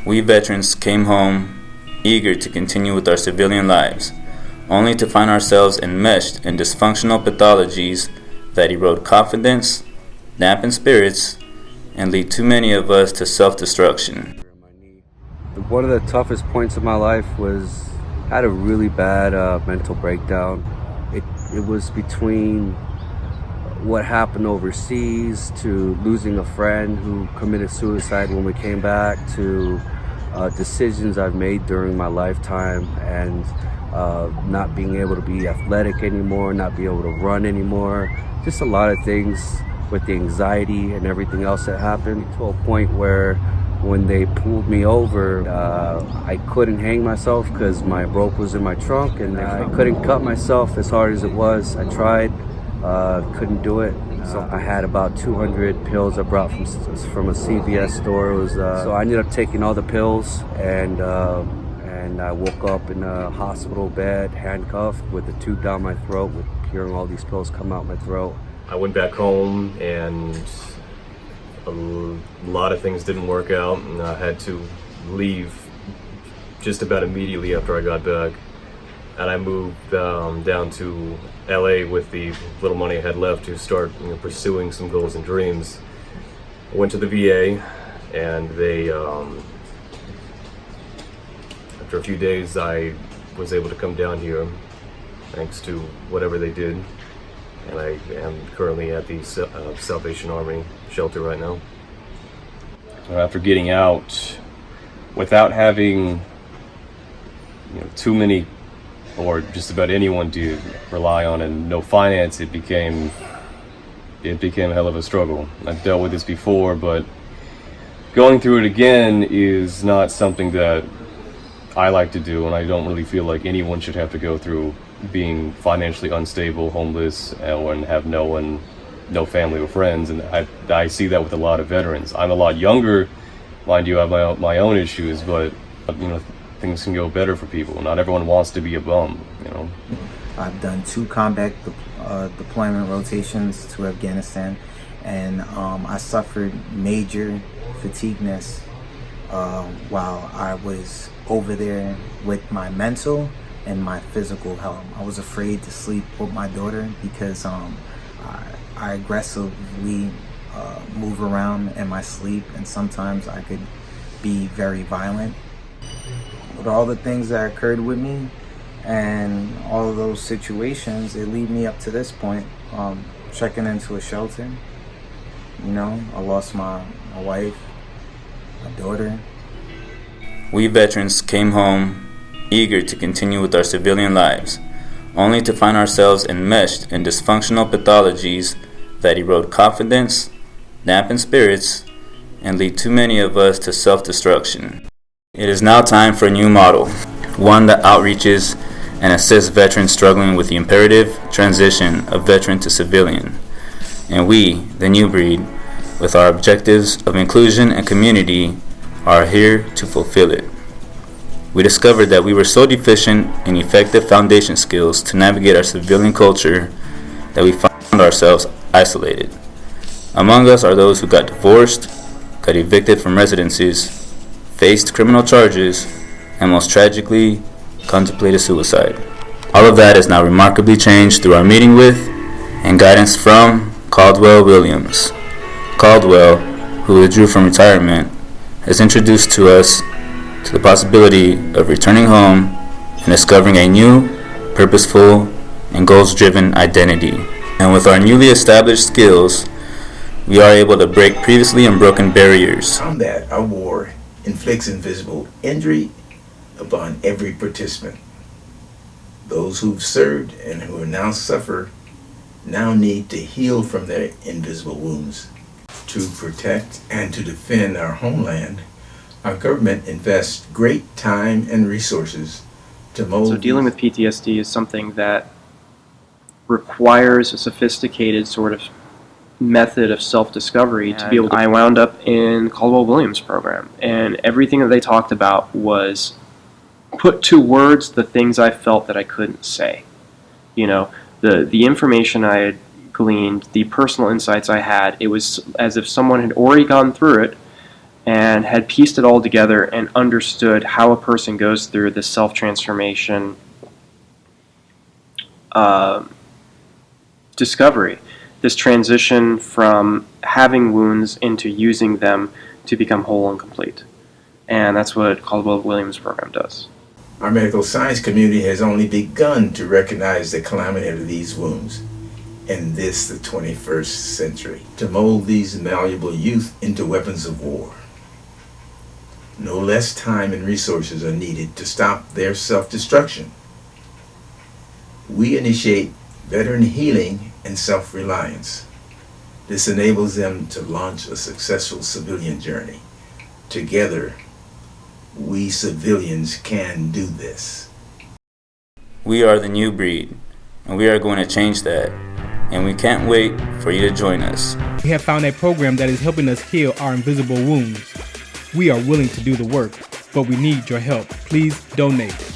We veterans came home eager to continue with our civilian lives, only to find ourselves enmeshed in dysfunctional pathologies that erode confidence, dampen spirits, and lead too many of us to self-destruction. One of the toughest points of my life was I had a really bad mental breakdown. It was between what happened overseas to losing a friend who committed suicide when we came back to decisions I've made during my lifetime and not being able to be athletic anymore, not being able to run anymore. Just a lot of things with the anxiety and everything else that happened to a point where when they pulled me over, I couldn't hang myself because my rope was in my trunk and I couldn't cut myself as hard as it was. I tried, couldn't do it. So I had about 200 pills I brought from a CVS store. It was, so I ended up taking all the pills and I woke up in a hospital bed, handcuffed with a tube down my throat, with hearing all these pills come out my throat. I went back home and a lot of things didn't work out, and I had to leave just about immediately after I got back. And I moved down to LA with the little money I had left to start pursuing some goals and dreams. I went to the VA, and they, after a few days, I was able to come down here thanks to whatever they did. And I am currently at the Salvation Army shelter right now. After getting out, without having too many or just about anyone to rely on and no finance, it became a hell of a struggle. I've dealt with this before, but going through it again is not something that I like to do, and I don't really feel like anyone should have to go through being financially unstable, homeless, and have no family or friends. And I see that with a lot of veterans. I'm a lot younger, mind you, I have my own issues, but things can go better for people. Not everyone wants to be a bum. I've done 2 combat deployment rotations to Afghanistan, and I suffered major fatigueness while I was over there with my mental and my physical health. I was afraid to sleep with my daughter because I aggressively move around in my sleep, and sometimes I could be very violent. With all the things that occurred with me and all of those situations, it lead me up to this point, checking into a shelter. I lost my wife, my daughter. We veterans came home eager to continue with our civilian lives, only to find ourselves enmeshed in dysfunctional pathologies that erode confidence, dampen spirits, and lead too many of us to self-destruction. It is now time for a new model, one that outreaches and assists veterans struggling with the imperative transition of veteran to civilian. And we, the new breed, with our objectives of inclusion and community, are here to fulfill it. We discovered that we were so deficient in effective foundation skills to navigate our civilian culture that we found ourselves isolated. Among us are those who got divorced, got evicted from residencies, faced criminal charges, and most tragically, contemplated suicide. All of that is now remarkably changed through our meeting with and guidance from Caldwell Williams. Caldwell, who withdrew from retirement, has introduced to us to the possibility of returning home and discovering a new, purposeful, and goals-driven identity. And with our newly established skills, we are able to break previously unbroken barriers. Combat or war inflicts invisible injury upon every participant. Those who've served and who now suffer now need to heal from their invisible wounds. To protect and to defend our homeland, our government invests great time and resources to mold. So dealing with PTSD is something that requires a sophisticated sort of method of self-discovery to be able to. I wound up in Caldwell Williams program, and everything that they talked about was put to words the things I felt that I couldn't say. The information I had gleaned, the personal insights I had, it was as if someone had already gone through it and had pieced it all together and understood how a person goes through this self-transformation discovery, this transition from having wounds into using them to become whole and complete. And that's what Caldwell Williams program does. Our medical science community has only begun to recognize the calamity of these wounds in this, the 21st century, to mold these malleable youth into weapons of war. No less time and resources are needed to stop their self-destruction. We initiate veteran healing and self-reliance. This enables them to launch a successful civilian journey. Together, we civilians can do this. We are the new breed, and we are going to change that. And we can't wait for you to join us. We have found a program that is helping us heal our invisible wounds. We are willing to do the work, but we need your help. Please donate.